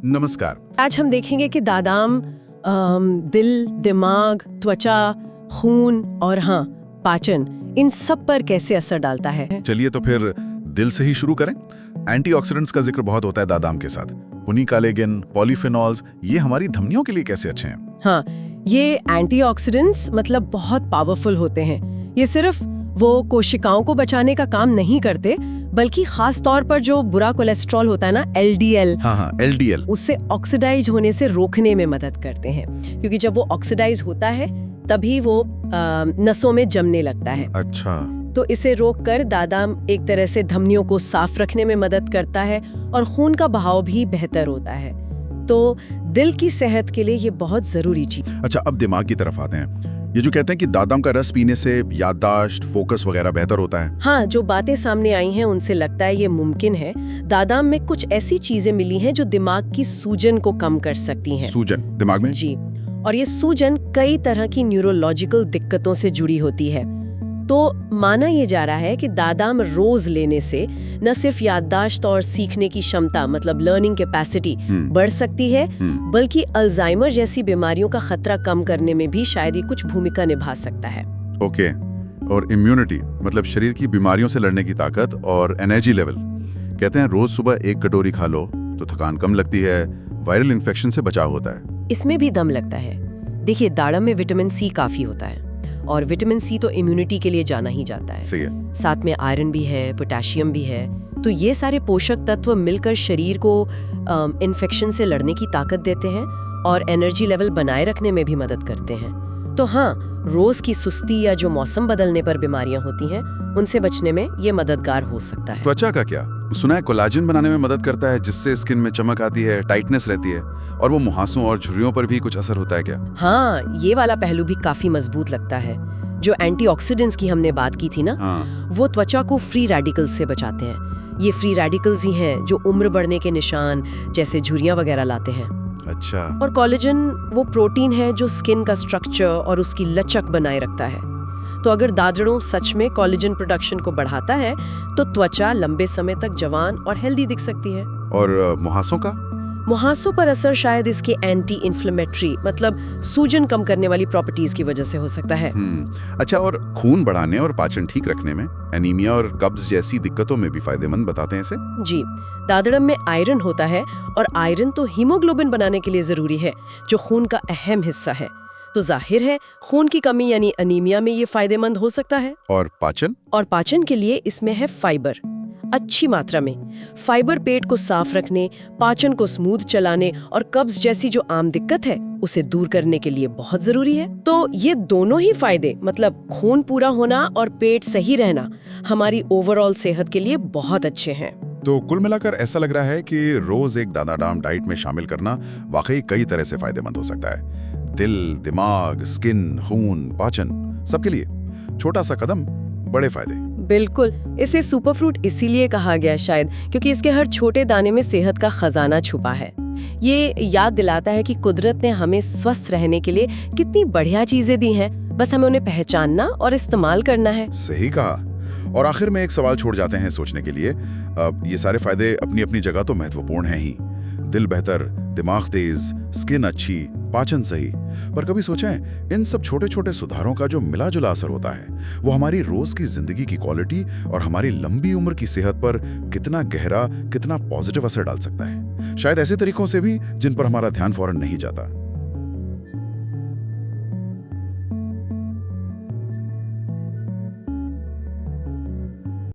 नमस्कार। आज हम देखेंगे कि बादाम दिल, दिमाग, त्वचा, खून और हाँ पाचन, इन सब पर कैसे असर डालता है। चलिए तो फिर दिल से ही शुरू करें। एंटीऑक्सीडेंट्स का जिक्र बहुत होता है बादाम के साथ। पुनिकालेगिन, पॉलीफेनॉल्स, ये हमारी धमनियों के लिए कैसे अच्छे हैं? हाँ, ये एंटीऑक्सीडेंट्स मतलब बहुत पावरफुल होते हैं। ये सिर्फ वो कोशिकाओं को बचाने का काम नहीं करते, बल्कि खास तौर पर जो बुरा कोलेस्ट्रॉल होता है ना, LDL, हाँ, LDL, उससे ऑक्सीडाइज होने से रोकने में मदद करते हैं। क्योंकि जब वो ऑक्सीडाइज होता है तभी वो नसों में जमने लगता है। अच्छा। तो इसे रोककर बादाम एक तरह से धमनियों को साफ रखने में मदद करता है और खून का बहाव भी बेहतर होता है। तो दिल की सेहत के लिए ये बहुत जरूरी चीज। अच्छा, अब दिमाग की तरफ आते हैं। ये जो कहते हैं कि बादाम का रस पीने से याददाश्त, फोकस वगैरह बेहतर होता है। हाँ, जो बातें सामने आई हैं उनसे लगता है ये मुमकिन है। बादाम में कुछ ऐसी चीजें मिली हैं जो दिमाग की सूजन को कम कर सकती हैं। सूजन दिमाग में? जी, और ये सूजन कई तरह की न्यूरोलॉजिकल दिक्कतों से जुड़ी होती है। तो माना ये जा रहा है कि बादाम रोज लेने से न सिर्फ याददाश्त और सीखने की क्षमता मतलब लर्निंग कैपेसिटी बढ़ सकती है, बल्कि अल्जाइमर जैसी बीमारियों का खतरा कम करने में भी शायद ये कुछ भूमिका निभा सकता है। ओके। और इम्यूनिटी मतलब शरीर की बीमारियों से लड़ने की ताकत और एनर्जी लेवल। कहते हैं रोज सुबह 1 कटोरी खा लो तो थकान कम लगती है, वायरल इन्फेक्शन से बचाव होता है। इसमें भी दम लगता है। देखिए, दाड़म में विटामिन सी काफी होता है और विटामिन सी तो इम्यूनिटी के लिए जाना ही जाता है। सही है। साथ में आयरन भी है, पोटेशियम भी है। तो ये सारे पोषक तत्व मिलकर शरीर को इन्फेक्शन से लड़ने की ताकत देते हैं और एनर्जी लेवल बनाए रखने में भी मदद करते हैं। तो हाँ, रोज की सुस्ती या जो मौसम बदलने पर बीमारियां होती हैं, उनसे बचने में ये मददगार हो सकता है। त्वचा का क्या? सुना है कोलाजन बनाने में मदद करता है, जिससे स्किन में चमक आती है, टाइटनेस रहती है। और वो मुहासों और झुर्रियों पर भी कुछ असर होता है क्या? हाँ, ये वाला पहलू भी काफी मजबूत लगता है। जो एंटीऑक्सीडेंट्स की हमने बात की थी ना, वो त्वचा को फ्री रेडिकल्स से बचाते हैं। ये फ्री रेडिकल्स ही हैं जो उम्र बढ़ने के निशान जैसे झुर्रियां वगैरह लाते हैं। अच्छा। और कोलेजन वो प्रोटीन है जो स्किन का स्ट्रक्चर और उसकी लचक बनाए रखता है। तो अगर दादड़ों सच में कोलेजन प्रोडक्शन को बढ़ाता है तो त्वचा लंबे समय तक जवान और हेल्दी दिख सकती है। और मुहासों का? मुहासों पर असर शायद इसके एंटी इन्फ्लेमेटरी मतलब सूजन कम करने वाली प्रॉपर्टीज की वजह से हो सकता है। अच्छा, और खून बढ़ाने और पाचन ठीक रखने में, एनीमिया और कब्ज जैसी दिक्कतों में भी फायदेमंद बताते हैं इसे? जी, दादड़म में आयरन होता है और आयरन तो हीमोग्लोबिन बनाने के लिए जरूरी है, जो खून का अहम हिस्सा है। तो जाहिर है खून की कमी यानी अनीमिया में ये फायदेमंद हो सकता है। और पाचन? और पाचन के लिए इसमें है फाइबर, अच्छी मात्रा में। फाइबर पेट को साफ रखने, पाचन को स्मूथ चलाने और कब्ज जैसी जो आम दिक्कत है उसे दूर करने के लिए बहुत जरूरी है। तो ये दोनों ही फायदे मतलब खून पूरा होना और पेट सही रहना हमारी ओवरऑल सेहत के लिए बहुत अच्छे हैं। तो कुल मिलाकर ऐसा लग रहा है कि रोज एक बादाम डाइट में शामिल करना वाकई कई तरह से फायदेमंद हो सकता है। दिल, दिमाग, स्किन, खून, पाचन, सबके लिए छोटा सा कदम, बड़े फायदे। बिल्कुल, इसे सुपर फ्रूट इसीलिए कहा गया शायद क्योंकि इसके हर छोटे दाने में सेहत का खजाना छुपा है। ये याद दिलाता है कि कुदरत ने हमें स्वस्थ रहने के लिए कितनी बढ़िया चीजें दी हैं, बस हमें उन्हें पहचानना और इस्तेमाल करना है। सही कहा। और आखिर में एक सवाल छोड़ जाते हैं सोचने के लिए। ये सारे फायदे अपनी अपनी जगह तो महत्वपूर्ण हैं ही। दिल बेहतर, दिमाग तेज, स्किन अच्छी, पाचन सही। पर कभी सोचें इन सब छोटे छोटे सुधारों का जो मिला जुला असर होता है वो हमारी रोज की जिंदगी की क्वालिटी और हमारी लंबी उम्र की सेहत पर कितना गहरा, कितना पॉजिटिव असर डाल सकता है। शायद ऐसे तरीकों से भी जिन पर हमारा ध्यान फौरन नहीं जाता।